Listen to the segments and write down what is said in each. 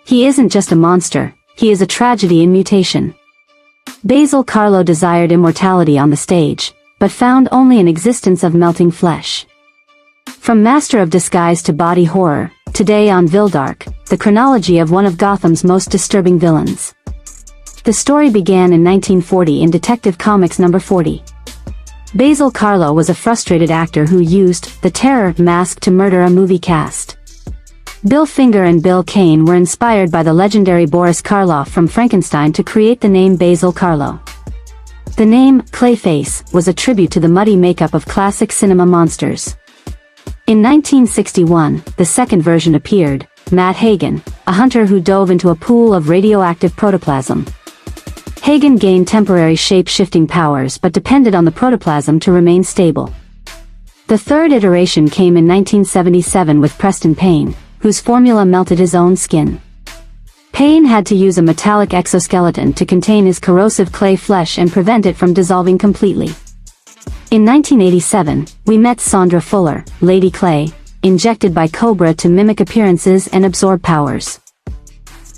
He isn't just a monster, he is a tragedy in mutation. Basil Karlo desired immortality on the stage, but found only an existence of melting flesh. From master of disguise to body horror, today on Vildark, the chronology of one of Gotham's most disturbing villains. The story began in 1940 in Detective Comics number 40. Basil Karlo was a frustrated actor who used the terror mask to murder a movie cast. Bill Finger and Bill Kane were inspired by the legendary Boris Karloff from Frankenstein to create the name Basil Karlo. The name, Clayface, was a tribute to the muddy makeup of classic cinema monsters. In 1961, the second version appeared, Matt Hagen, a hunter who dove into a pool of radioactive protoplasm. Hagen gained temporary shape-shifting powers but depended on the protoplasm to remain stable. The third iteration came in 1977 with Preston Payne, whose formula melted his own skin. Payne had to use a metallic exoskeleton to contain his corrosive clay flesh and prevent it from dissolving completely. In 1987, we met Sandra Fuller, Lady Clay, injected by Cobra to mimic appearances and absorb powers.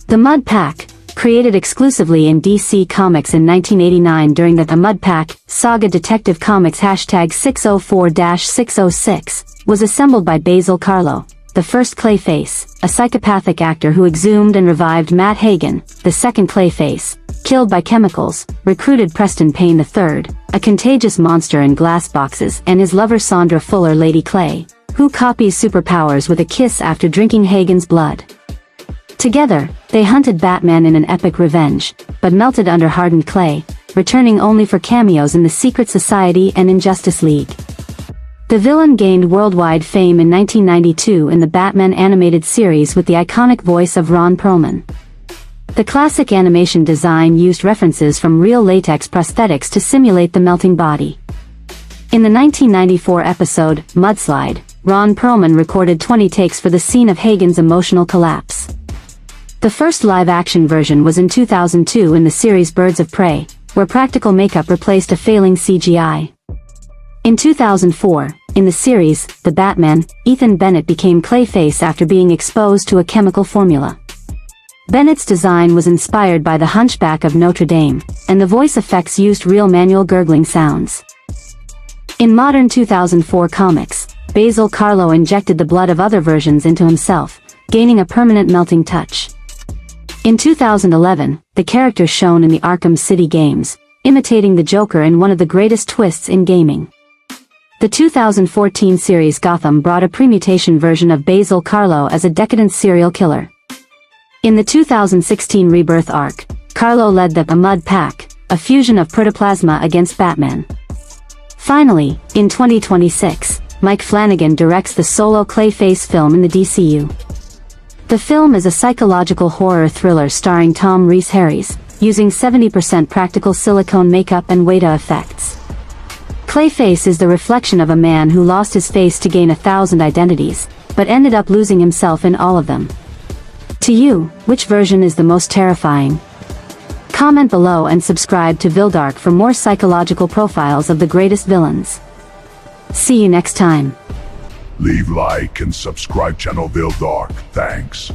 The Mud Pack, created exclusively in DC Comics in 1989 during the Mud Pack Saga Detective Comics #604-606, was assembled by Basil Karlo, the first Clayface, a psychopathic actor who exhumed and revived Matt Hagen, the second Clayface, killed by chemicals, recruited Preston Payne III, a contagious monster in glass boxes, and his lover Sandra Fuller, Lady Clay, who copies superpowers with a kiss after drinking Hagen's blood. Together, they hunted Batman in an epic revenge, but melted under hardened clay, returning only for cameos in the Secret Society and Injustice League. The villain gained worldwide fame in 1992 in the Batman animated series with the iconic voice of Ron Perlman. The classic animation design used references from real latex prosthetics to simulate the melting body. In the 1994 episode, Mudslide, Ron Perlman recorded 20 takes for the scene of Hagen's emotional collapse. The first live-action version was in 2002 in the series Birds of Prey, where practical makeup replaced a failing CGI. In 2004, in the series, The Batman, Ethan Bennett became Clayface after being exposed to a chemical formula. Bennett's design was inspired by the Hunchback of Notre Dame, and the voice effects used real manual gurgling sounds. In modern 2004 comics, Basil Karlo injected the blood of other versions into himself, gaining a permanent melting touch. In 2011, the character shown in the Arkham City games, imitating the Joker in one of the greatest twists in gaming. The 2014 series Gotham brought a permutation version of Basil Karlo as a decadent serial killer. In the 2016 Rebirth arc, Karlo led the Mud Pack, a fusion of protoplasma against Batman. Finally, in 2026, Mike Flanagan directs the solo Clayface film in the DCU. The film is a psychological horror thriller starring Tom Rhys-Harris, using 70% practical silicone makeup and Weta effects. Clayface is the reflection of a man who lost his face to gain 1,000 identities, but ended up losing himself in all of them. To you, which version is the most terrifying? Comment below and subscribe to Vildark for more psychological profiles of the greatest villains. See you next time. Leave like and subscribe channel Vildark. Thanks.